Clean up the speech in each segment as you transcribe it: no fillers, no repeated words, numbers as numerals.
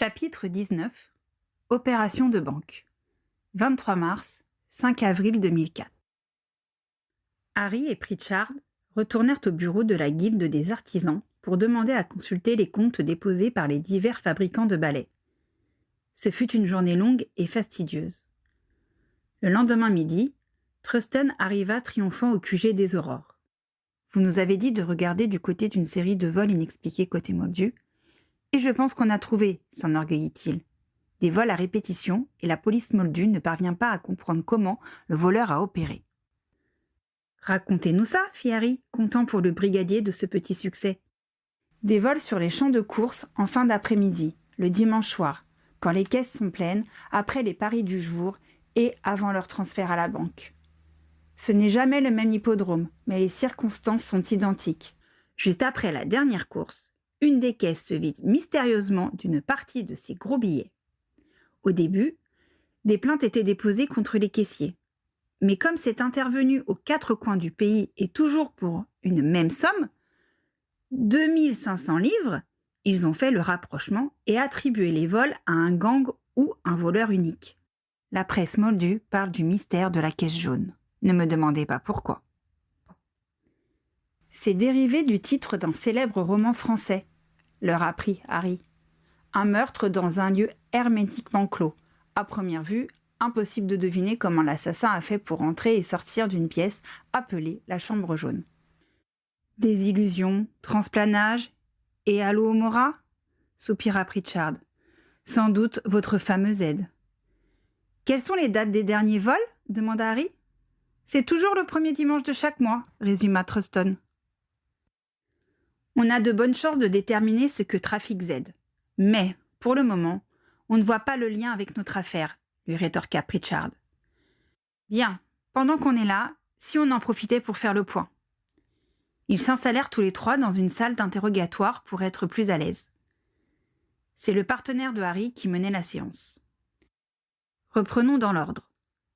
Chapitre 19. Opération de banque. 23 mars, 5 avril 2004. Harry et Pritchard retournèrent au bureau de la Guilde des artisans pour demander à consulter les comptes déposés par les divers fabricants de balais. Ce fut une journée longue et fastidieuse. Le lendemain midi, Truston arriva triomphant au QG des Aurores. « Vous nous avez dit de regarder du côté d'une série de vols inexpliqués côté Moldu, et je pense qu'on a trouvé, s'enorgueillit-il. Des vols à répétition, et la police Moldu ne parvient pas à comprendre comment le voleur a opéré. »« Racontez-nous ça, fit Harry, content pour le brigadier de ce petit succès. »« Des vols sur les champs de course en fin d'après-midi, le dimanche soir, quand les caisses sont pleines, après les paris du jour et avant leur transfert à la banque. Ce n'est jamais le même hippodrome, mais les circonstances sont identiques. Juste après la dernière course, une des caisses se vide mystérieusement d'une partie de ses gros billets. Au début, des plaintes étaient déposées contre les caissiers. Mais comme c'est intervenu aux 4 coins du pays et toujours pour une même somme, 2500 livres, ils ont fait le rapprochement et attribué les vols à un gang ou un voleur unique. La presse Moldu parle du mystère de la caisse jaune. Ne me demandez pas pourquoi. C'est dérivé du titre d'un célèbre roman français, leur apprit Harry. Un meurtre dans un lieu hermétiquement clos. À première vue, impossible de deviner comment l'assassin a fait pour entrer et sortir d'une pièce appelée la chambre jaune. Des illusions, transplanage et Alohomora, soupira Pritchard. Sans doute votre fameuse aide. Quelles sont les dates des derniers vols demanda Harry. C'est toujours le premier dimanche de chaque mois, résuma Truston. On a de bonnes chances de déterminer ce que trafique Z. Mais, pour le moment, on ne voit pas le lien avec notre affaire, lui rétorqua Pritchard. Bien, pendant qu'on est là, si on en profitait pour faire le point. Ils s'installèrent tous les 3 dans une salle d'interrogatoire pour être plus à l'aise. C'est le partenaire de Harry qui menait la séance. Reprenons dans l'ordre.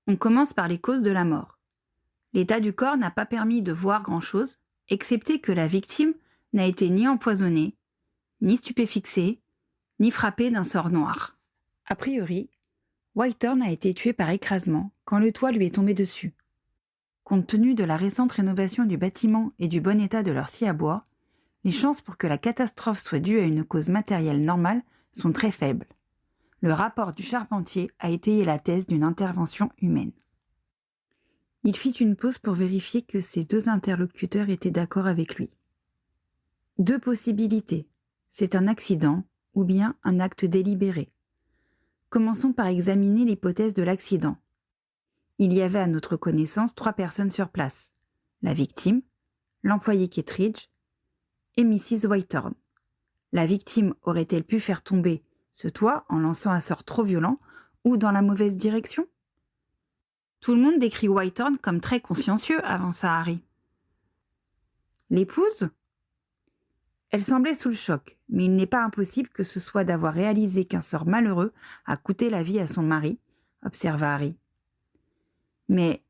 On commence par les causes de la mort. L'état du corps n'a pas permis de voir grand-chose, excepté que la victime n'a été ni empoisonnée, ni stupéfixée, ni frappée d'un sort noir. A priori, Whitehorn a été tué par écrasement quand le toit lui est tombé dessus. Compte tenu de la récente rénovation du bâtiment et du bon état de leur scie à bois, les chances pour que la catastrophe soit due à une cause matérielle normale sont très faibles. Le rapport du charpentier a étayé la thèse d'une intervention humaine. Il fit une pause pour vérifier que ses 2 interlocuteurs étaient d'accord avec lui. 2 possibilités. C'est un accident ou bien un acte délibéré. Commençons par examiner l'hypothèse de l'accident. Il y avait à notre connaissance 3 personnes sur place. La victime, l'employé Kittredge et Mrs. Whitehorn. La victime aurait-elle pu faire tomber ce toit en lançant un sort trop violent ou dans la mauvaise direction ? Tout le monde décrit Whitehorn comme très consciencieux, avança Harry. L'épouse ? Elle semblait sous le choc, mais il n'est pas impossible que ce soit d'avoir réalisé qu'un sort malheureux a coûté la vie à son mari, observa Harry. Mais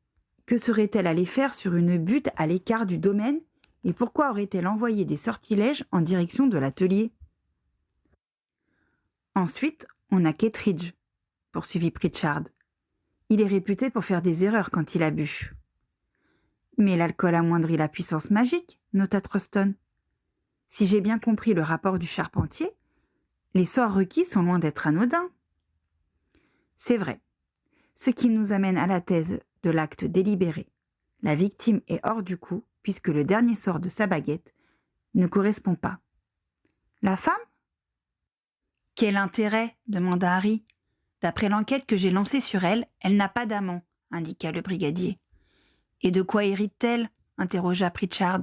que serait-elle allée faire sur une butte à l'écart du domaine et pourquoi aurait-elle envoyé des sortilèges en direction de l'atelier ? Ensuite, on a Kittredge, poursuivit Pritchard. Il est réputé pour faire des erreurs quand il a bu. Mais l'alcool amoindrit la puissance magique, nota Truston. Si j'ai bien compris le rapport du charpentier, les sorts requis sont loin d'être anodins. C'est vrai. Ce qui nous amène à la thèse de l'acte délibéré. La victime est hors du coup, puisque le dernier sort de sa baguette ne correspond pas. La femme ? Quel intérêt ? Demanda Harry. D'après l'enquête que j'ai lancée sur elle, elle n'a pas d'amant, indiqua le brigadier. Et de quoi hérite-t-elle ? Interrogea Pritchard.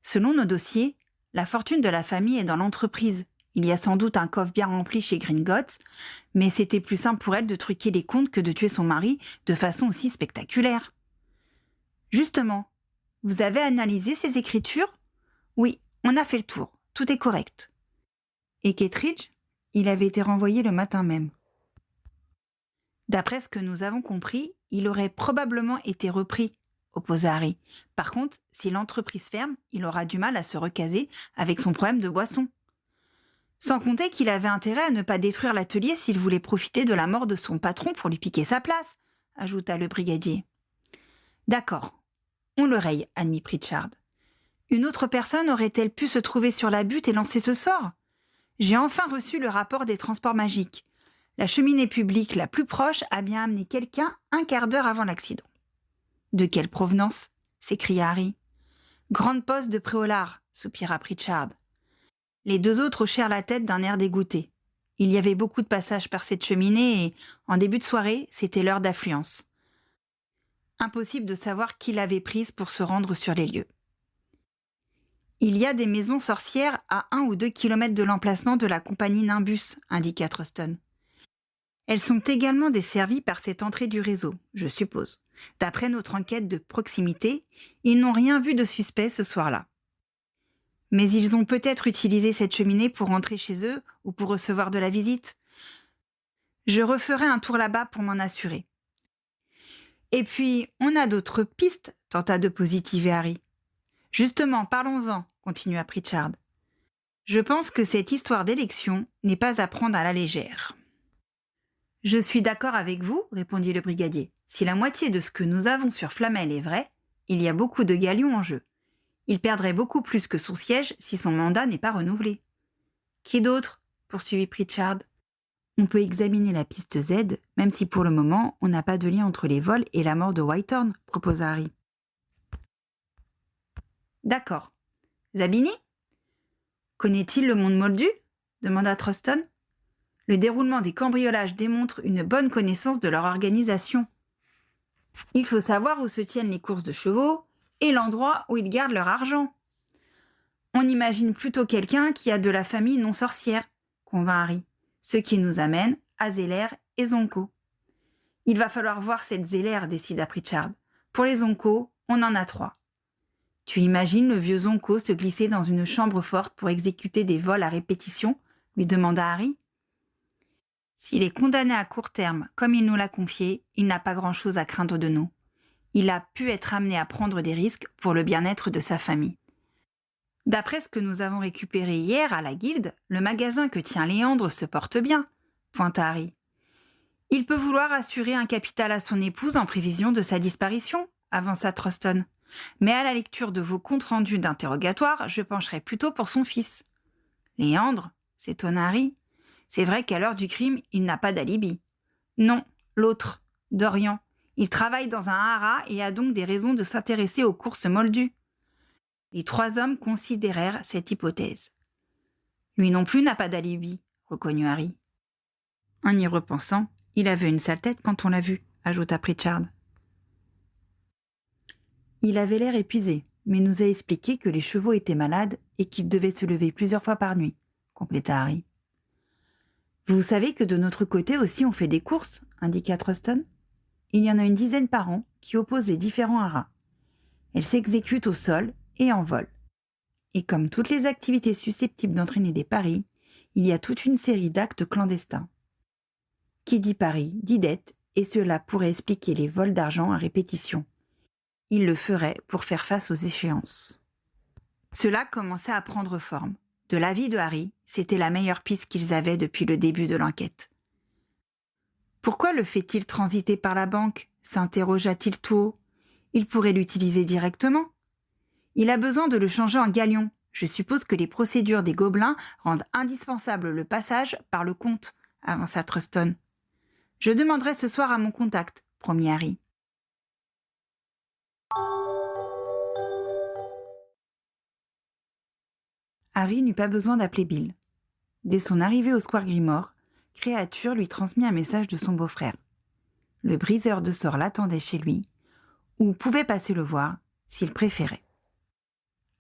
Selon nos dossiers, la fortune de la famille est dans l'entreprise. Il y a sans doute un coffre bien rempli chez Gringotts, mais c'était plus simple pour elle de truquer les comptes que de tuer son mari de façon aussi spectaculaire. Justement, vous avez analysé ces écritures ? Oui, on a fait le tour. Tout est correct. Et Kittredge ? Il avait été renvoyé le matin même. D'après ce que nous avons compris, il aurait probablement été repris, opposa Harry. Par contre, si l'entreprise ferme, il aura du mal à se recaser avec son problème de boisson. Sans compter qu'il avait intérêt à ne pas détruire l'atelier s'il voulait profiter de la mort de son patron pour lui piquer sa place, ajouta le brigadier. D'accord, on le raye, admit Pritchard. Une autre personne aurait-elle pu se trouver sur la butte et lancer ce sort? J'ai enfin reçu le rapport des transports magiques. La cheminée publique la plus proche a bien amené quelqu'un un quart d'heure avant l'accident. De quelle provenance? S'écria Harry. Grande poste de Préolard, soupira Pritchard. Les deux autres hochèrent la tête d'un air dégoûté. Il y avait beaucoup de passages par cette cheminée et, en début de soirée, c'était l'heure d'affluence. Impossible de savoir qui l'avait prise pour se rendre sur les lieux. Il y a des maisons sorcières à 1 ou 2 kilomètres de l'emplacement de la compagnie Nimbus, indiqua Truston. Elles sont également desservies par cette entrée du réseau, je suppose. D'après notre enquête de proximité, ils n'ont rien vu de suspect ce soir-là. Mais ils ont peut-être utilisé cette cheminée pour rentrer chez eux ou pour recevoir de la visite. Je referai un tour là-bas pour m'en assurer. Et puis, on a d'autres pistes, tenta de positiver Harry. Justement, parlons-en, continua Pritchard. Je pense que cette histoire d'élection n'est pas à prendre à la légère. Je suis d'accord avec vous, répondit le brigadier. Si la moitié de ce que nous avons sur Flamel est vrai, il y a beaucoup de galions en jeu. Il perdrait beaucoup plus que son siège si son mandat n'est pas renouvelé. Qui d'autre? Poursuivit Pritchard. On peut examiner la piste Z, même si pour le moment on n'a pas de lien entre les vols et la mort de Whitehorn, proposa Harry. D'accord. Zabini? Connaît-il le monde moldu? Demanda Truston. Le déroulement des cambriolages démontre une bonne connaissance de leur organisation. Il faut savoir où se tiennent les courses de chevaux et l'endroit où ils gardent leur argent. On imagine plutôt quelqu'un qui a de la famille non sorcière, convint Harry, ce qui nous amène à Zeller et Zonko. Il va falloir voir cette Zeller, décida Pritchard. Pour les Zonko, on en a 3. Tu imagines le vieux Zonko se glisser dans une chambre forte pour exécuter des vols à répétition? Lui demanda Harry. S'il est condamné à court terme, comme il nous l'a confié, il n'a pas grand-chose à craindre de nous. Il a pu être amené à prendre des risques pour le bien-être de sa famille. D'après ce que nous avons récupéré hier à la guilde, le magasin que tient Léandre se porte bien, pointa Harry. Il peut vouloir assurer un capital à son épouse en prévision de sa disparition, avança Truston. Mais à la lecture de vos comptes rendus d'interrogatoire, je pencherai plutôt pour son fils. Léandre, s'étonna Harry. C'est vrai qu'à l'heure du crime, il n'a pas d'alibi. Non, l'autre, Dorian. Il travaille dans un haras et a donc des raisons de s'intéresser aux courses moldues. Les 3 hommes considérèrent cette hypothèse. Lui non plus n'a pas d'alibi, reconnut Harry. En y repensant, il avait une sale tête quand on l'a vu, ajouta Pritchard. Il avait l'air épuisé, mais nous a expliqué que les chevaux étaient malades et qu'ils devaient se lever plusieurs fois par nuit, compléta Harry. Vous savez que de notre côté aussi on fait des courses, indiqua Truston. Il y en a une 10aine par an qui opposent les différents haras. Elles s'exécutent au sol et en vol. Et comme toutes les activités susceptibles d'entraîner des paris, il y a toute une série d'actes clandestins. Qui dit paris, dit dette, et cela pourrait expliquer les vols d'argent à répétition. Il le ferait pour faire face aux échéances. Cela commençait à prendre forme. De l'avis de Harry, c'était la meilleure piste qu'ils avaient depuis le début de l'enquête. Pourquoi le fait-il transiter par la banque? S'interrogea-t-il tout haut. Il pourrait l'utiliser directement. Il a besoin de le changer en galion. Je suppose que les procédures des gobelins rendent indispensable le passage par le comte, avança Truston. Je demanderai ce soir à mon contact, promit Harry. Harry n'eut pas besoin d'appeler Bill. Dès son arrivée au Square Grimore, Créature lui transmit un message de son beau-frère. Le briseur de sorts l'attendait chez lui, ou pouvait passer le voir, s'il préférait.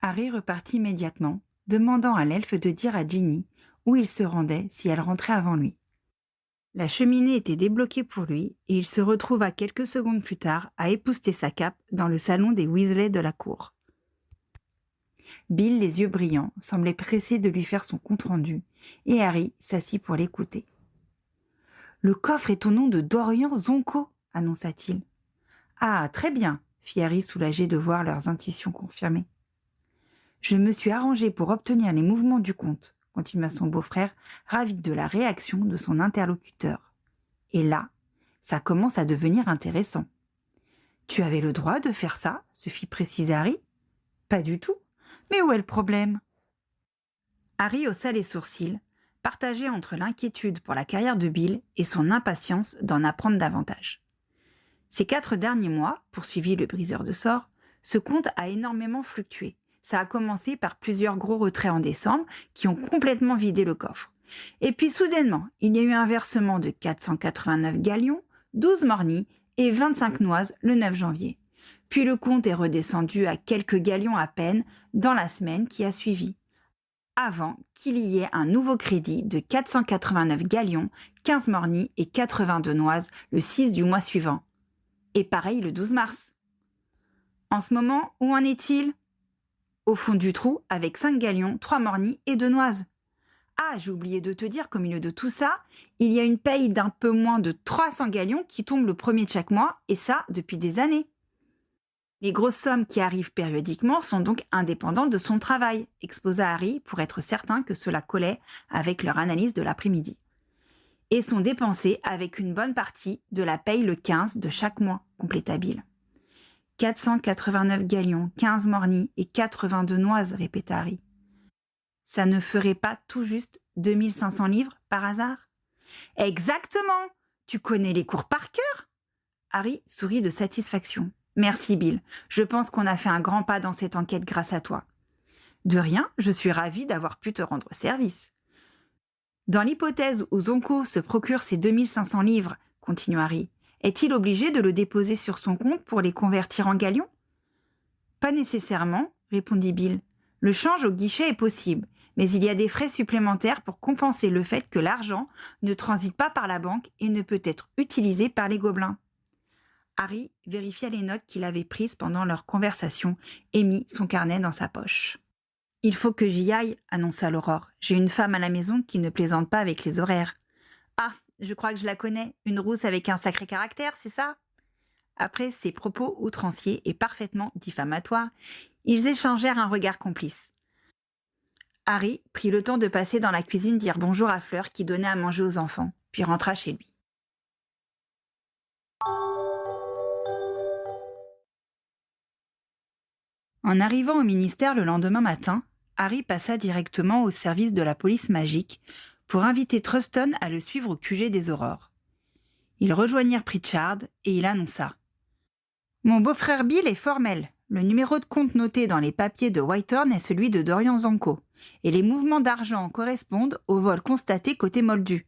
Harry repartit immédiatement, demandant à l'elfe de dire à Ginny où il se rendait si elle rentrait avant lui. La cheminée était débloquée pour lui, et il se retrouva quelques secondes plus tard à épousseter sa cape dans le salon des Weasley de la cour. Bill, les yeux brillants, semblait pressé de lui faire son compte-rendu, et Harry s'assit pour l'écouter. « Le coffre est au nom de Dorian Zonko, annonça-t-il. « Ah, très bien, fit Harry soulagé de voir leurs intuitions confirmées. Je me suis arrangé pour obtenir les mouvements du comte, continua son beau-frère, ravi de la réaction de son interlocuteur. Et là, ça commence à devenir intéressant. Tu avais le droit de faire ça, se fit préciser Harry. Pas du tout. Mais où est le problème? Harry haussa les sourcils, partagé entre l'inquiétude pour la carrière de Bill et son impatience d'en apprendre davantage. Ces 4 derniers mois, poursuivit le briseur de sorts, ce compte a énormément fluctué. Ça a commencé par plusieurs gros retraits en décembre qui ont complètement vidé le coffre. Et puis soudainement, il y a eu un versement de 489 galions, 12 mornies et 25 noises le 9 janvier. Puis le compte est redescendu à quelques galions à peine dans la semaine qui a suivi, avant qu'il y ait un nouveau crédit de 489 galions, 15 mornies et 82 noises le 6 du mois suivant. Et pareil le 12 mars. En ce moment, où en est-il? Au fond du trou, avec 5 galions, 3 mornies et 2 noises. Ah, j'ai oublié de te dire qu'au milieu de tout ça, il y a une paye d'un peu moins de 300 galions qui tombe le premier de chaque mois, et ça depuis des années. Les grosses sommes qui arrivent périodiquement sont donc indépendantes de son travail, exposa Harry pour être certain que cela collait avec leur analyse de l'après-midi. Et sont dépensées avec une bonne partie de la paye le 15 de chaque mois, compléta Bill. 489 galions, 15 mornies et 82 noises, répéta Harry. Ça ne ferait pas tout juste 2500 livres, par hasard? Exactement! Tu connais les cours par cœur? Harry sourit de satisfaction. Merci, Bill. Je pense qu'on a fait un grand pas dans cette enquête grâce à toi. De rien, je suis ravie d'avoir pu te rendre service. Dans l'hypothèse où Zonko se procure ces 2500 livres, continua Harry, est-il obligé de le déposer sur son compte pour les convertir en galions? Pas nécessairement, répondit Bill. Le change au guichet est possible, mais il y a des frais supplémentaires pour compenser le fait que l'argent ne transite pas par la banque et ne peut être utilisé par les gobelins. Harry vérifia les notes qu'il avait prises pendant leur conversation et mit son carnet dans sa poche. « Il faut que j'y aille, annonça l'Aurore. J'ai une femme à la maison qui ne plaisante pas avec les horaires. Ah, je crois que je la connais, une rousse avec un sacré caractère, c'est ça ?» Après ces propos outranciers et parfaitement diffamatoires, ils échangèrent un regard complice. Harry prit le temps de passer dans la cuisine dire bonjour à Fleur qui donnait à manger aux enfants, puis rentra chez lui. En arrivant au ministère le lendemain matin, Harry passa directement au service de la police magique pour inviter Truston à le suivre au QG des Aurores. Ils rejoignirent Pritchard et il annonça « Mon beau-frère Bill est formel. Le numéro de compte noté dans les papiers de Whitehorn est celui de Dorian Zonko, et les mouvements d'argent correspondent au vol constaté côté Moldu.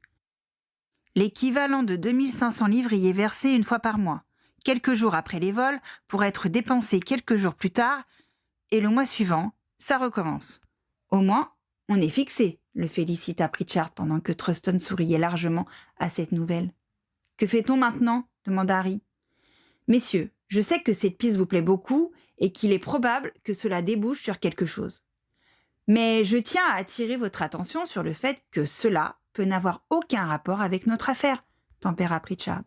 L'équivalent de 2500 livres y est versé une fois par mois, quelques jours après les vols, pour être dépensé quelques jours plus tard, et le mois suivant, ça recommence. Au moins, on est fixé, le félicita Pritchard pendant que Truston souriait largement à cette nouvelle. Que fait-on maintenant? Demanda Harry. Messieurs, je sais que cette piste vous plaît beaucoup et qu'il est probable que cela débouche sur quelque chose. Mais je tiens à attirer votre attention sur le fait que cela peut n'avoir aucun rapport avec notre affaire, tempéra Pritchard.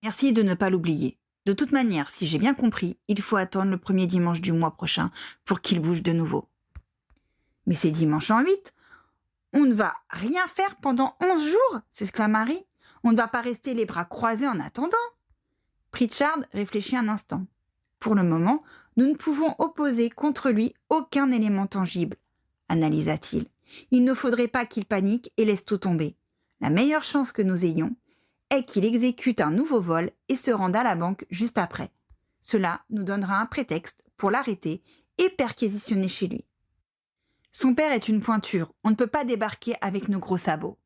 Merci de ne pas l'oublier. De toute manière, si j'ai bien compris, il faut attendre le premier dimanche du mois prochain pour qu'il bouge de nouveau. Mais c'est dimanche en 8. On ne va rien faire pendant 11 jours, s'exclama Harry. On ne va pas rester les bras croisés en attendant. Pritchard réfléchit un instant. Pour le moment, nous ne pouvons opposer contre lui aucun élément tangible, analysa-t-il. Il ne faudrait pas qu'il panique et laisse tout tomber. La meilleure chance que nous ayons est qu'il exécute un nouveau vol et se rende à la banque juste après. Cela nous donnera un prétexte pour l'arrêter et perquisitionner chez lui. Son père est une pointure, on ne peut pas débarquer avec nos gros sabots.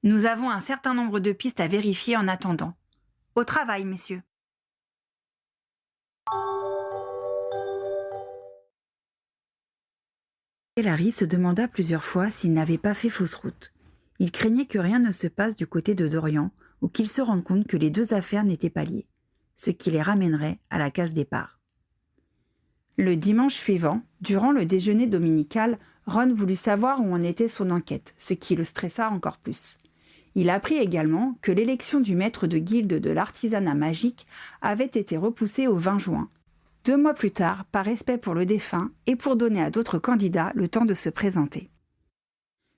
Nous avons un certain nombre de pistes à vérifier en attendant. Au travail, messieurs. Harry se demanda plusieurs fois s'il n'avait pas fait fausse route. Il craignait que rien ne se passe du côté de Dorian ou qu'il se rende compte que les deux affaires n'étaient pas liées, ce qui les ramènerait à la case départ. Le dimanche suivant, durant le déjeuner dominical, Ron voulut savoir où en était son enquête, ce qui le stressa encore plus. Il apprit également que l'élection du maître de guilde de l'artisanat magique avait été repoussée au 20 juin, 2 mois plus tard, par respect pour le défunt et pour donner à d'autres candidats le temps de se présenter.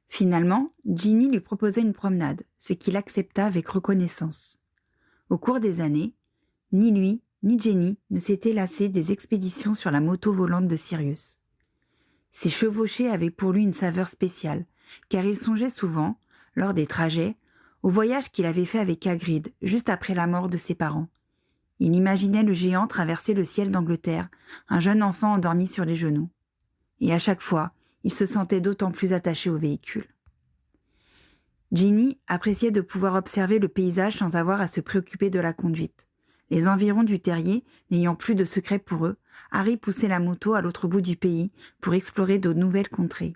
Finalement, Ginny lui proposait une promenade, ce qu'il accepta avec reconnaissance. Au cours des années, ni lui ni Jenny ne s'étaient lassés des expéditions sur la moto volante de Sirius. Ces chevauchées avaient pour lui une saveur spéciale, car il songeait souvent, lors des trajets, au voyage qu'il avait fait avec Hagrid juste après la mort de ses parents. Il imaginait le géant traverser le ciel d'Angleterre, un jeune enfant endormi sur les genoux. Et à chaque fois, il se sentait d'autant plus attaché au véhicule. Ginny appréciait de pouvoir observer le paysage sans avoir à se préoccuper de la conduite. Les environs du terrier n'ayant plus de secret pour eux, Harry poussait la moto à l'autre bout du pays pour explorer de nouvelles contrées.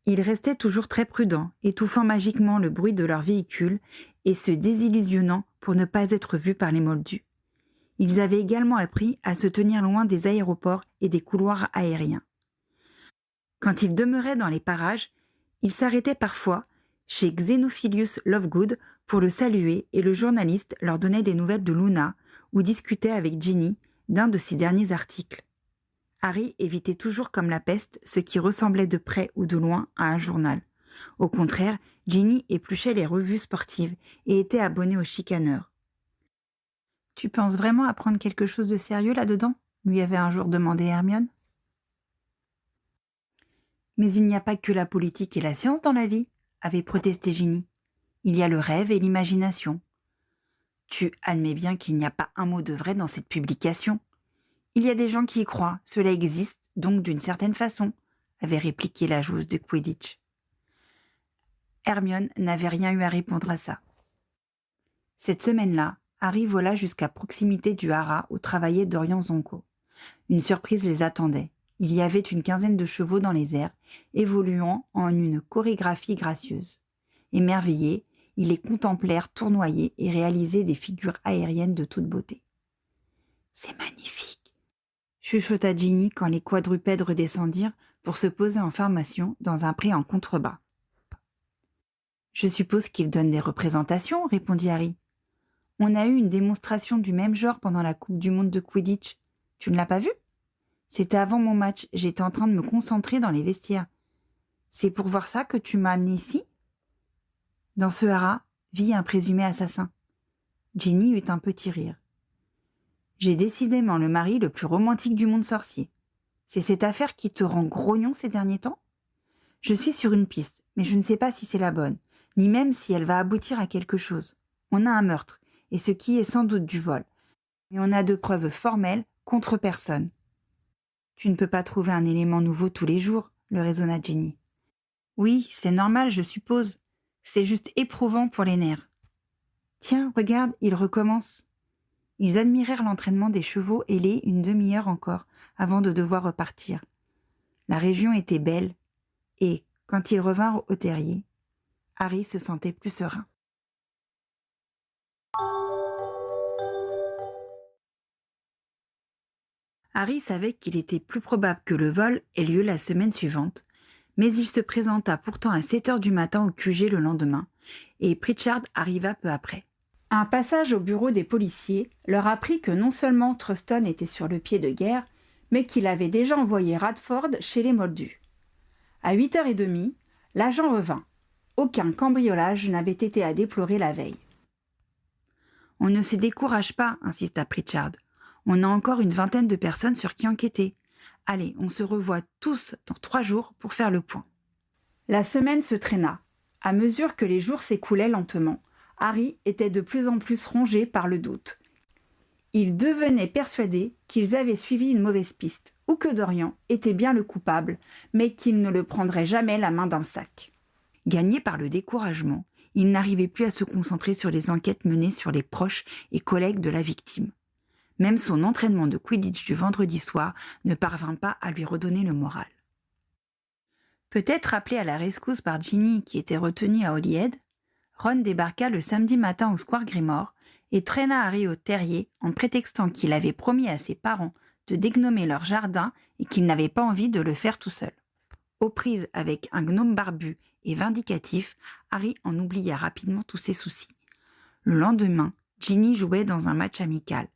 Il restait toujours très prudent, étouffant magiquement le bruit de leur véhicule et se désillusionnant pour ne pas être vus par les Moldus. Ils avaient également appris à se tenir loin des aéroports et des couloirs aériens. Quand ils demeuraient dans les parages, ils s'arrêtaient parfois chez Xenophilius Lovegood pour le saluer et le journaliste leur donnait des nouvelles de Luna ou discutait avec Ginny d'un de ses derniers articles. Harry évitait toujours comme la peste ce qui ressemblait de près ou de loin à un journal. Au contraire, Ginny épluchait les revues sportives et était abonnée au Chicaneur. « Tu penses vraiment apprendre quelque chose de sérieux là-dedans ?» lui avait un jour demandé Hermione. « Mais il n'y a pas que la politique et la science dans la vie, » avait protesté Ginny. « Il y a le rêve et l'imagination. »« Tu admets bien qu'il n'y a pas un mot de vrai dans cette publication. »« Il y a des gens qui y croient, cela existe, donc d'une certaine façon, » avait répliqué la joueuse de Quidditch. Hermione n'avait rien eu à répondre à ça. Cette semaine-là, Harry vola jusqu'à proximité du haras où travaillait Dorian Zonko. Une surprise les attendait. Il y avait une quinzaine de chevaux dans les airs, évoluant en une chorégraphie gracieuse. Émerveillés, ils les contemplèrent tournoyer et réaliser des figures aériennes de toute beauté. « C'est magnifique !» chuchota Ginny quand les quadrupèdes redescendirent pour se poser en formation dans un pré en contrebas. « Je suppose qu'ils donnent des représentations, » répondit Harry. « On a eu une démonstration du même genre pendant la Coupe du Monde de Quidditch. Tu ne l'as pas vue ? C'était avant mon match, j'étais en train de me concentrer dans les vestiaires. C'est pour voir ça que tu m'as amené ici ? Dans ce haras vit un présumé assassin. » Ginny eut un petit rire. « J'ai décidément le mari le plus romantique du monde sorcier. C'est cette affaire qui te rend grognon ces derniers temps ? Je suis sur une piste, mais je ne sais pas si c'est la bonne, ni même si elle va aboutir à quelque chose. On a un meurtre, et ce qui est sans doute du vol. Mais on a de preuves formelles contre personne. » « Tu ne peux pas trouver un élément nouveau tous les jours, » le raisonna Ginny. « Oui, c'est normal, je suppose. C'est juste éprouvant pour les nerfs. »« Tiens, regarde, il recommence. » Ils admirèrent l'entraînement des chevaux ailés une demi-heure encore, avant de devoir repartir. La région était belle, et, quand ils revinrent au terrier, Harry se sentait plus serein. Harry savait qu'il était plus probable que le vol ait lieu la semaine suivante, mais il se présenta pourtant à 7 heures du matin au QG le lendemain, et Pritchard arriva peu après. Un passage au bureau des policiers leur apprit que non seulement Truston était sur le pied de guerre, mais qu'il avait déjà envoyé Radford chez les Moldus. À 8h30, l'agent revint. Aucun cambriolage n'avait été à déplorer la veille. « On ne se décourage pas, » insista Pritchard. « On a encore une vingtaine de personnes sur qui enquêter. Allez, on se revoit tous dans 3 jours pour faire le point. » La semaine se traîna. À mesure que les jours s'écoulaient lentement, Harry était de plus en plus rongé par le doute. Il devenait persuadé qu'ils avaient suivi une mauvaise piste, ou que Dorian était bien le coupable, mais qu'il ne le prendrait jamais la main dans le sac. Gagné par le découragement, il n'arrivait plus à se concentrer sur les enquêtes menées sur les proches et collègues de la victime. Même son entraînement de Quidditch du vendredi soir ne parvint pas à lui redonner le moral. Peut-être appelé à la rescousse par Ginny qui était retenue à Holyhead, Ron débarqua le samedi matin au Square Grimoire et traîna Harry au terrier en prétextant qu'il avait promis à ses parents de dégnomer leur jardin et qu'il n'avait pas envie de le faire tout seul. Aux prises avec un gnome barbu et vindicatif, Harry en oublia rapidement tous ses soucis. Le lendemain, Ginny jouait dans un match amical.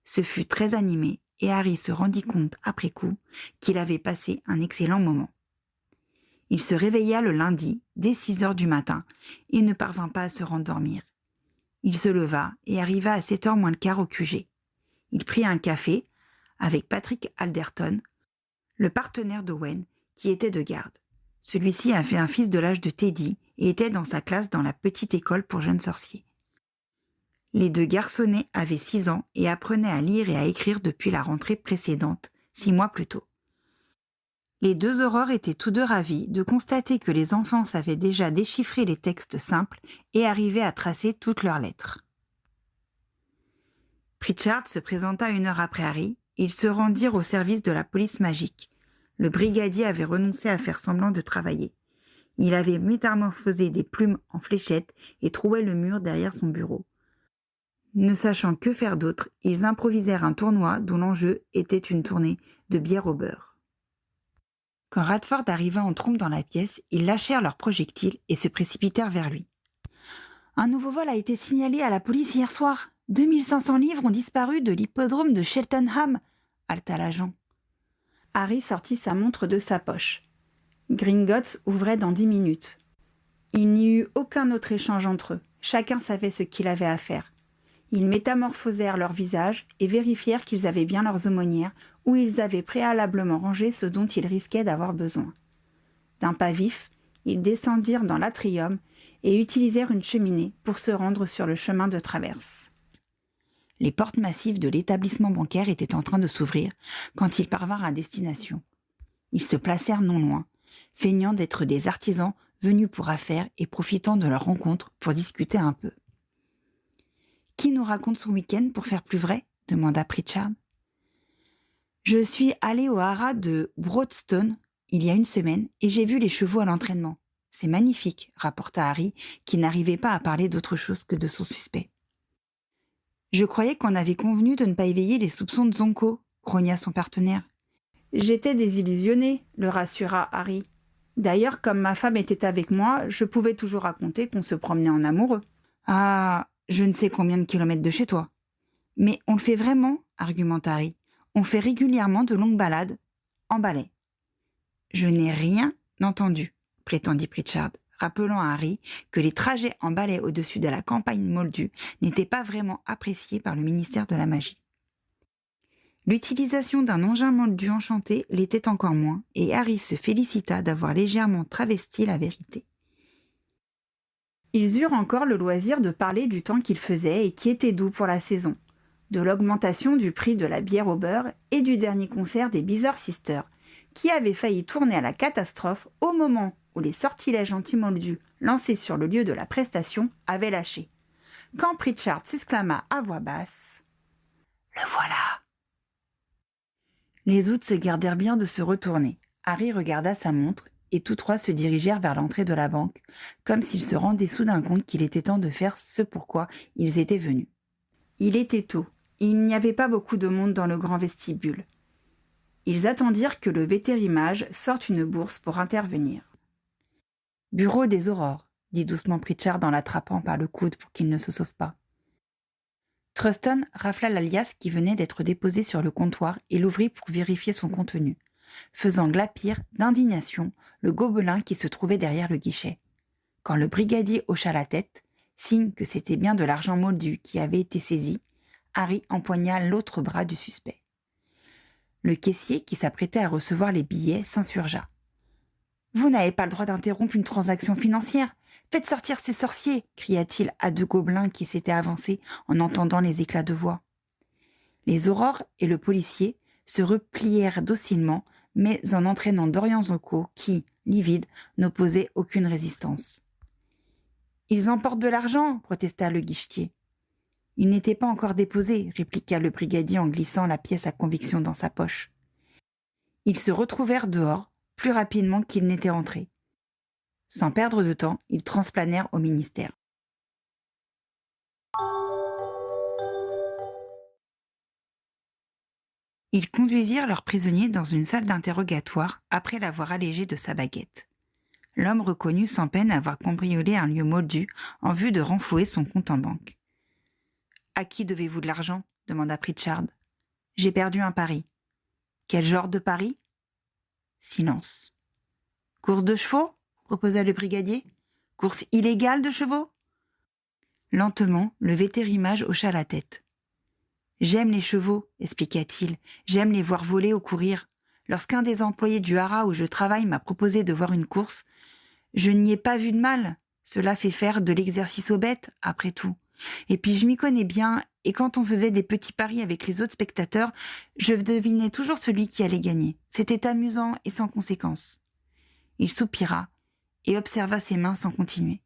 Ce fut très animé et Harry se rendit compte après coup qu'il avait passé un excellent moment. Il se réveilla le lundi, dès 6 heures du matin, et ne parvint pas à se rendormir. Il se leva et arriva à 7 heures moins le quart au QG. Il prit un café avec Patrick Alderton, le partenaire d'Owen, qui était de garde. Celui-ci avait un fils de l'âge de Teddy et était dans sa classe dans la petite école pour jeunes sorciers. Les deux garçonnets avaient 6 ans et apprenaient à lire et à écrire depuis la rentrée précédente, 6 mois plus tôt. Les deux aurores étaient tous deux ravis de constater que les enfants savaient déjà déchiffrer les textes simples et arrivaient à tracer toutes leurs lettres. Pritchard se présenta 1 heure après Harry, et ils se rendirent au service de la police magique. Le brigadier avait renoncé à faire semblant de travailler. Il avait métamorphosé des plumes en fléchettes et trouait le mur derrière son bureau. Ne sachant que faire d'autre, ils improvisèrent un tournoi dont l'enjeu était une tournée de bière au beurre. Quand Radford arriva en trompe dans la pièce, ils lâchèrent leurs projectiles et se précipitèrent vers lui. « Un nouveau vol a été signalé à la police hier soir. 2500 livres ont disparu de l'hippodrome de Cheltenham, haleta l'agent. Harry sortit sa montre de sa poche. Gringotts ouvrait dans 10 minutes. Il n'y eut aucun autre échange entre eux. Chacun savait ce qu'il avait à faire. Ils métamorphosèrent leurs visages et vérifièrent qu'ils avaient bien leurs aumônières où ils avaient préalablement rangé ce dont ils risquaient d'avoir besoin. D'un pas vif, ils descendirent dans l'atrium et utilisèrent une cheminée pour se rendre sur le chemin de traverse. Les portes massives de l'établissement bancaire étaient en train de s'ouvrir quand ils parvinrent à destination. Ils se placèrent non loin, feignant d'être des artisans venus pour affaires et profitant de leur rencontre pour discuter un peu. « Qui nous raconte son week-end pour faire plus vrai ?» demanda Pritchard. « Je suis allé au haras de Broadstone il y a 1 semaine et j'ai vu les chevaux à l'entraînement. C'est magnifique, » rapporta Harry, qui n'arrivait pas à parler d'autre chose que de son suspect. « Je croyais qu'on avait convenu de ne pas éveiller les soupçons de Zonko, » grogna son partenaire. « J'étais désillusionné, » le rassura Harry. « D'ailleurs, comme ma femme était avec moi, je pouvais toujours raconter qu'on se promenait en amoureux. »« Ah, je ne sais combien de kilomètres de chez toi. »« Mais on le fait vraiment, » argumenta Harry. « On fait régulièrement de longues balades, en balai. »« Je n'ai rien entendu, » prétendit Pritchard, rappelant à Harry que les trajets en balai au-dessus de la campagne moldue n'étaient pas vraiment appréciés par le ministère de la Magie. L'utilisation d'un engin moldu enchanté l'était encore moins, et Harry se félicita d'avoir légèrement travesti la vérité. Ils eurent encore le loisir de parler du temps qu'il faisait et qui était doux pour la saison, de l'augmentation du prix de la bière au beurre et du dernier concert des Bizarre Sisters, qui avait failli tourner à la catastrophe au moment où les sortilèges anti-moldus lancés sur le lieu de la prestation avaient lâché. Quand Pritchard s'exclama à voix basse « Le voilà !» Les autres se gardèrent bien de se retourner. Harry regarda sa montre et tous trois se dirigèrent vers l'entrée de la banque, comme s'ils se rendaient soudain compte qu'il était temps de faire ce pourquoi ils étaient venus. Il était tôt, et il n'y avait pas beaucoup de monde dans le grand vestibule. Ils attendirent que le vétérimage sorte une bourse pour intervenir. « Bureau des aurores », dit doucement Pritchard en l'attrapant par le coude pour qu'il ne se sauve pas. Truston rafla la liasse qui venait d'être déposée sur le comptoir et l'ouvrit pour vérifier son contenu, faisant glapir d'indignation le gobelin qui se trouvait derrière le guichet. Quand le brigadier hocha la tête, signe que c'était bien de l'argent moldu qui avait été saisi, Harry empoigna l'autre bras du suspect. Le caissier, qui s'apprêtait à recevoir les billets, s'insurgea. « Vous n'avez pas le droit d'interrompre une transaction financière. Faites sortir ces sorciers !» cria-t-il à deux gobelins qui s'étaient avancés en entendant les éclats de voix. Les aurores et le policier se replièrent docilement, mais en entraînant Dorian Zonko, qui, livide, n'opposait aucune résistance. « Ils emportent de l'argent !» protesta le guichetier. « Il n'était pas encore déposé !» répliqua le brigadier en glissant la pièce à conviction dans sa poche. Ils se retrouvèrent dehors, plus rapidement qu'ils n'étaient entrés. Sans perdre de temps, ils transplanèrent au ministère. Ils conduisirent leur prisonnier dans une salle d'interrogatoire après l'avoir allégé de sa baguette. L'homme reconnut sans peine avoir cambriolé un lieu moldu en vue de renflouer son compte en banque. « À qui devez-vous de l'argent » demanda Pritchard. « J'ai perdu un pari. »« Quel genre de pari » Silence. Course de chevaux proposa le brigadier. Course illégale de chevaux? Lentement, le vétérimage hocha la tête. J'aime les chevaux, expliqua-t-il. J'aime les voir voler ou courir. Lorsqu'un des employés du haras où je travaille m'a proposé de voir une course, je n'y ai pas vu de mal. Cela fait faire de l'exercice aux bêtes, après tout. Et puis je m'y connais bien, et quand on faisait des petits paris avec les autres spectateurs, je devinais toujours celui qui allait gagner. C'était amusant et sans conséquence. Il soupira et observa ses mains sans continuer.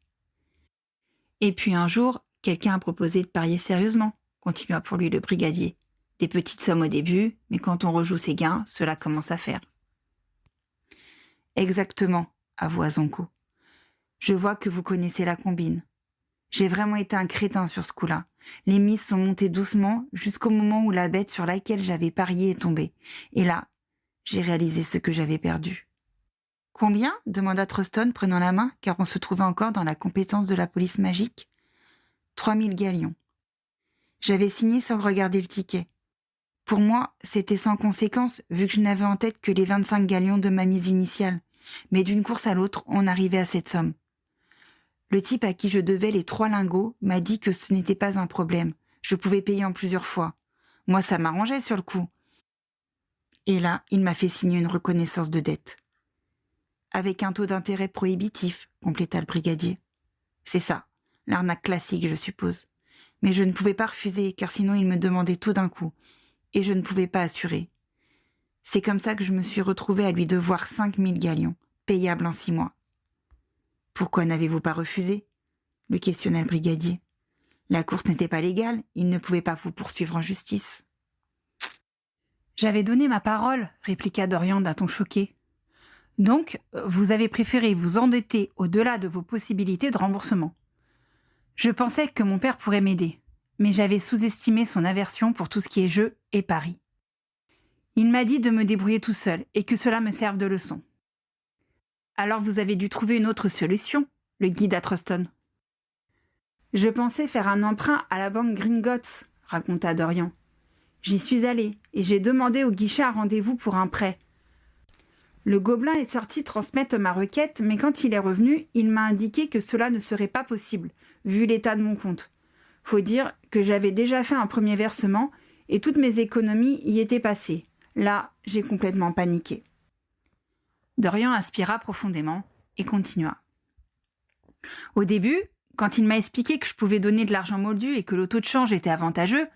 Et puis un jour, quelqu'un a proposé de parier sérieusement, continua pour lui le brigadier. Des petites sommes au début, mais quand on rejoue ses gains, cela commence à faire. Exactement, avoua Zonko. Je vois que vous connaissez la combine. J'ai vraiment été un crétin sur ce coup-là. Les mises sont montées doucement jusqu'au moment où la bête sur laquelle j'avais parié est tombée. Et là, j'ai réalisé ce que j'avais perdu. Combien? Demanda Truston, prenant la main, car on se trouvait encore dans la compétence de la police magique. 3000 galions. J'avais signé sans regarder le ticket. Pour moi, c'était sans conséquence, vu que je n'avais en tête que les 25 galions de ma mise initiale. Mais d'une course à l'autre, on arrivait à cette somme. Le type à qui je devais les 3 lingots m'a dit que ce n'était pas un problème. Je pouvais payer en plusieurs fois. Moi, ça m'arrangeait sur le coup. Et là, il m'a fait signer une reconnaissance de dette. Avec un taux d'intérêt prohibitif, compléta le brigadier. C'est ça, l'arnaque classique, je suppose. Mais je ne pouvais pas refuser, car sinon il me demandait tout d'un coup, et je ne pouvais pas assurer. C'est comme ça que je me suis retrouvée à lui devoir 5000 galions, payables en 6 mois. Pourquoi n'avez-vous pas refusé? Le questionna le brigadier. La course n'était pas légale, il ne pouvait pas vous poursuivre en justice. J'avais donné ma parole, répliqua Dorian d'un ton choqué. Donc, vous avez préféré vous endetter au-delà de vos possibilités de remboursement. Je pensais que mon père pourrait m'aider, mais j'avais sous-estimé son aversion pour tout ce qui est jeu et paris. Il m'a dit de me débrouiller tout seul et que cela me serve de leçon. Alors vous avez dû trouver une autre solution, le guida Truston. Je pensais faire un emprunt à la banque Gringotts, raconta Dorian. J'y suis allé et j'ai demandé au guichet un rendez-vous pour un prêt. Le gobelin est sorti transmettre ma requête, mais quand il est revenu, il m'a indiqué que cela ne serait pas possible, vu l'état de mon compte. Faut dire que j'avais déjà fait un premier versement et toutes mes économies y étaient passées. Là, j'ai complètement paniqué. Dorian aspira profondément et continua. Au début, quand il m'a expliqué que je pouvais donner de l'argent moldu et que le taux de change était avantageux,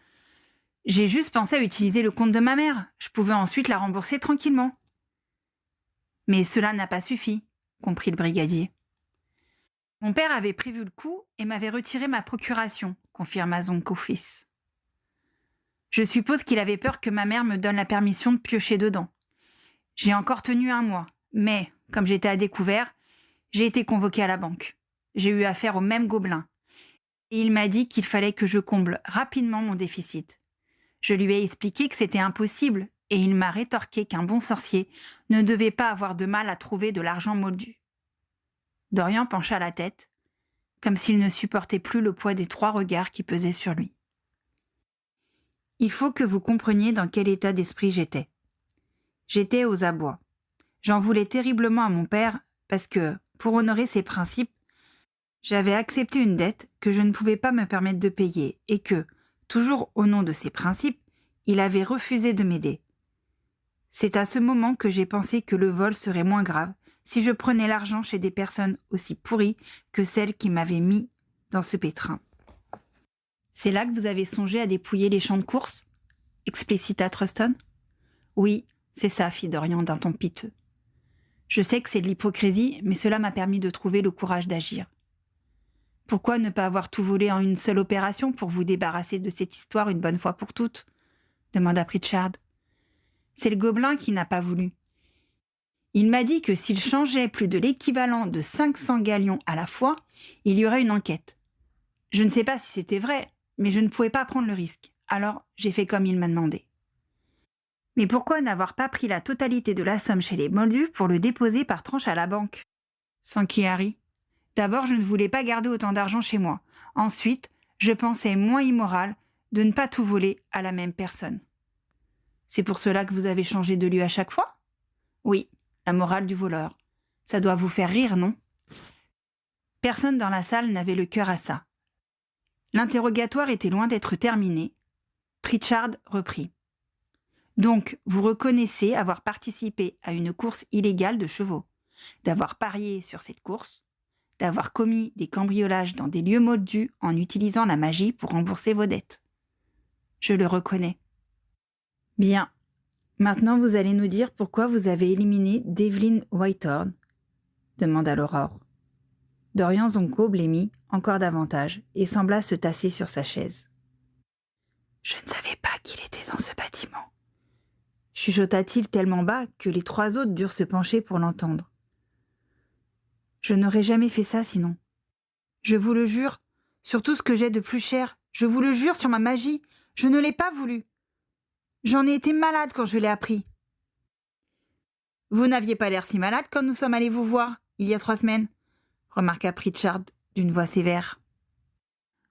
j'ai juste pensé à utiliser le compte de ma mère. Je pouvais ensuite la rembourser tranquillement. Mais cela n'a pas suffi, comprit le brigadier. Mon père avait prévu le coup et m'avait retiré ma procuration, confirma Zonko fils. Je suppose qu'il avait peur que ma mère me donne la permission de piocher dedans. J'ai encore tenu 1 mois, mais, comme j'étais à découvert, j'ai été convoqué à la banque. J'ai eu affaire au même gobelin. Et il m'a dit qu'il fallait que je comble rapidement mon déficit. Je lui ai expliqué que c'était impossible, et il m'a rétorqué qu'un bon sorcier ne devait pas avoir de mal à trouver de l'argent moldu. Dorian pencha la tête, comme s'il ne supportait plus le poids des 3 regards qui pesaient sur lui. Il faut que vous compreniez dans quel état d'esprit j'étais. J'étais aux abois. J'en voulais terriblement à mon père parce que, pour honorer ses principes, j'avais accepté une dette que je ne pouvais pas me permettre de payer et que, toujours au nom de ses principes, il avait refusé de m'aider. C'est à ce moment que j'ai pensé que le vol serait moins grave si je prenais l'argent chez des personnes aussi pourries que celles qui m'avaient mis dans ce pétrin. C'est là que vous avez songé à dépouiller les champs de course? Explicita Truston. Oui, c'est ça, fit Dorian d'un ton piteux. Je sais que c'est de l'hypocrisie, mais cela m'a permis de trouver le courage d'agir. Pourquoi ne pas avoir tout volé en une seule opération pour vous débarrasser de cette histoire une bonne fois pour toutes? Demanda Pritchard. C'est le gobelin qui n'a pas voulu. Il m'a dit que s'il changeait plus de l'équivalent de 500 galions à la fois, il y aurait une enquête. Je ne sais pas si c'était vrai, mais je ne pouvais pas prendre le risque. Alors, j'ai fait comme il m'a demandé. Mais pourquoi n'avoir pas pris la totalité de la somme chez les moldus pour le déposer par tranche à la banque? S'enquit Harry. D'abord, je ne voulais pas garder autant d'argent chez moi. Ensuite, je pensais moins immoral de ne pas tout voler à la même personne. C'est pour cela que vous avez changé de lieu à chaque fois? Oui, la morale du voleur. Ça doit vous faire rire, non ? Personne dans la salle n'avait le cœur à ça. L'interrogatoire était loin d'être terminé. Pritchard reprit. Donc, vous reconnaissez avoir participé à une course illégale de chevaux, d'avoir parié sur cette course, d'avoir commis des cambriolages dans des lieux moldus en utilisant la magie pour rembourser vos dettes. Je le reconnais. Bien. Maintenant, vous allez nous dire pourquoi vous avez éliminé Devlin Whitehorn, demanda l'Aurore. Dorian Zonko blêmit encore davantage et sembla se tasser sur sa chaise. Je ne savais pas qu'il était dans ce bâtiment, chuchota-t-il tellement bas que les 3 autres durent se pencher pour l'entendre. Je n'aurais jamais fait ça sinon. Je vous le jure, sur tout ce que j'ai de plus cher, je vous le jure sur ma magie, je ne l'ai pas voulu. J'en ai été malade quand je l'ai appris. Vous n'aviez pas l'air si malade quand nous sommes allés vous voir, il y a 3 semaines, remarqua Pritchard d'une voix sévère.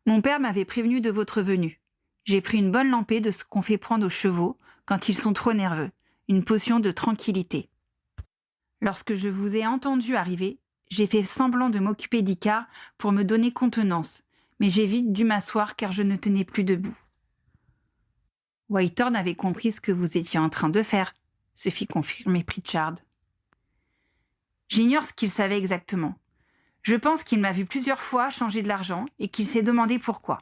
Mon père m'avait prévenu de votre venue. J'ai pris une bonne lampée de ce qu'on fait prendre aux chevaux quand ils sont trop nerveux, une potion de tranquillité. Lorsque je vous ai entendu arriver, j'ai fait semblant de m'occuper d'Icar pour me donner contenance, mais j'ai vite dû m'asseoir car je ne tenais plus debout. Whitehorn avait compris ce que vous étiez en train de faire, se fit confirmer Pritchard. J'ignore ce qu'il savait exactement. Je pense qu'il m'a vu plusieurs fois changer de l'argent et qu'il s'est demandé pourquoi.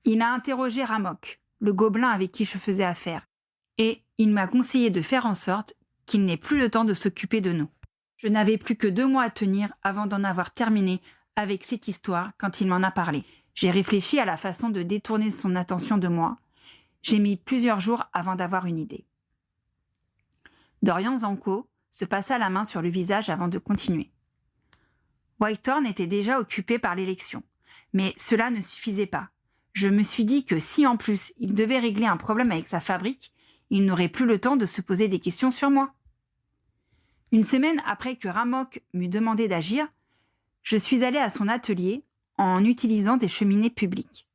Il a interrogé Ramok, le gobelin avec qui je faisais affaire, et il m'a conseillé de faire en sorte qu'il n'ait plus le temps de s'occuper de nous. Je n'avais plus que 2 mois à tenir avant d'en avoir terminé avec cette histoire quand il m'en a parlé. J'ai réfléchi à la façon de détourner son attention de moi. J'ai mis plusieurs jours avant d'avoir une idée. Dorian Zonko se passa la main sur le visage avant de continuer. Whitehorn était déjà occupé par l'élection, mais cela ne suffisait pas. Je me suis dit que si en plus il devait régler un problème avec sa fabrique, il n'aurait plus le temps de se poser des questions sur moi. Une semaine après que Ramok m'eut demandé d'agir, je suis allé à son atelier en utilisant des cheminées publiques.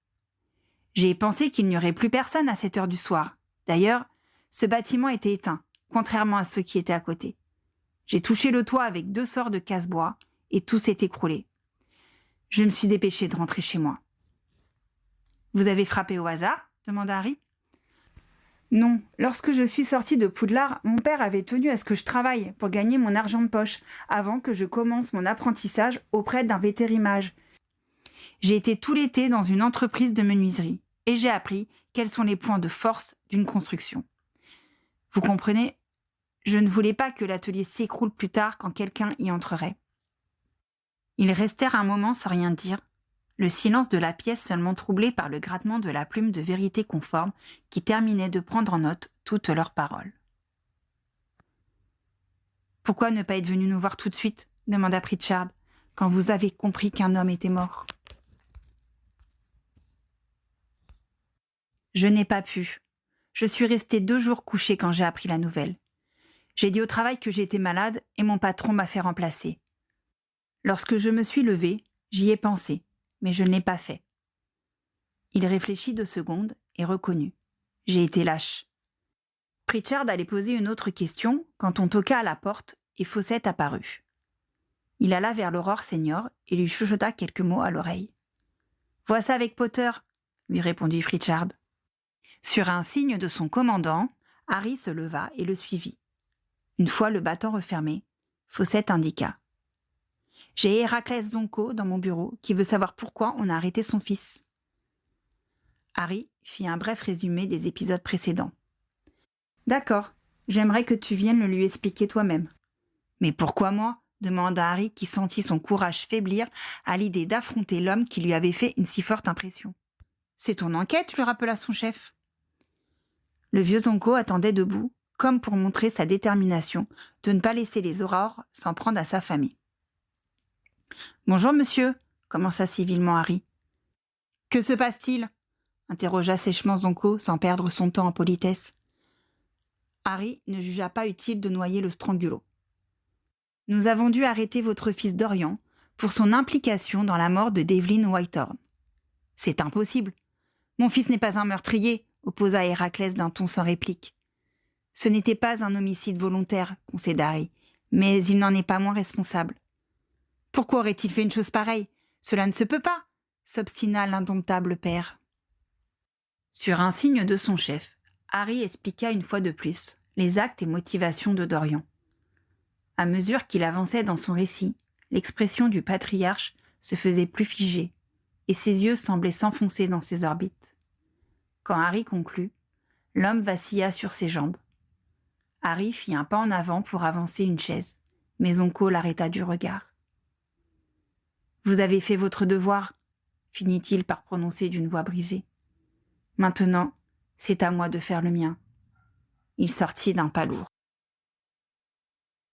J'ai pensé qu'il n'y aurait plus personne à cette heure du soir. D'ailleurs, ce bâtiment était éteint, contrairement à ceux qui étaient à côté. J'ai touché le toit avec 2 sorts de casse-bois et tout s'est écroulé. Je me suis dépêchée de rentrer chez moi. « Vous avez frappé au hasard ?» demanda Harry. « Non, lorsque je suis sortie de Poudlard, mon père avait tenu à ce que je travaille pour gagner mon argent de poche avant que je commence mon apprentissage auprès d'un vétérimage. J'ai été tout l'été dans une entreprise de menuiserie et j'ai appris quels sont les points de force d'une construction. Vous comprenez, je ne voulais pas que l'atelier s'écroule plus tard quand quelqu'un y entrerait. » Ils restèrent un moment sans rien dire, le silence de la pièce seulement troublé par le grattement de la plume de vérité conforme qui terminait de prendre en note toutes leurs paroles. « Pourquoi ne pas être venu nous voir tout de suite ?» demanda Pritchard, « quand vous avez compris qu'un homme était mort. » Je n'ai pas pu. Je suis restée 2 jours couchée quand j'ai appris la nouvelle. J'ai dit au travail que j'étais malade et mon patron m'a fait remplacer. Lorsque je me suis levée, j'y ai pensé, mais je ne l'ai pas fait. Il réfléchit 2 secondes et reconnut. J'ai été lâche. Pritchard allait poser une autre question quand on toqua à la porte et Fawcett apparut. Il alla vers l'Aurore Senior et lui chuchota quelques mots à l'oreille. « Vois ça avec Potter » lui répondit Pritchard. Sur un signe de son commandant, Harry se leva et le suivit. Une fois le battant refermé, Fawcett indiqua. « J'ai Héraclès Zonko dans mon bureau qui veut savoir pourquoi on a arrêté son fils. » Harry fit un bref résumé des épisodes précédents. « D'accord, j'aimerais que tu viennes le lui expliquer toi-même. »« Mais pourquoi moi ?» demanda Harry qui sentit son courage faiblir à l'idée d'affronter l'homme qui lui avait fait une si forte impression. « C'est ton enquête, lui rappela son chef. Le vieux Zonko attendait debout, comme pour montrer sa détermination de ne pas laisser les aurores s'en prendre à sa famille. « Bonjour, monsieur, » commença civilement Harry. « Que se passe-t-il » interrogea sèchement Zonko sans perdre son temps en politesse. Harry ne jugea pas utile de noyer le strangulo. « Nous avons dû arrêter votre fils Dorian pour son implication dans la mort de Devlin Whitehorn. »« C'est impossible. Mon fils n'est pas un meurtrier, » opposa Héraclès d'un ton sans réplique. « Ce n'était pas un homicide volontaire, concéda Harry. Mais il n'en est pas moins responsable. Pourquoi aurait-il fait une chose pareille? Cela ne se peut pas, s'obstina l'indomptable père. Sur un signe de son chef, Harry expliqua une fois de plus les actes et motivations de Dorian. À mesure qu'il avançait dans son récit, l'expression du patriarche se faisait plus figée, et ses yeux semblaient s'enfoncer dans ses orbites. Quand Harry conclut, l'homme vacilla sur ses jambes. Harry fit un pas en avant pour avancer une chaise, mais Onco l'arrêta du regard. « Vous avez fait votre devoir, » finit-il par prononcer d'une voix brisée. « Maintenant, c'est à moi de faire le mien. » Il sortit d'un pas lourd.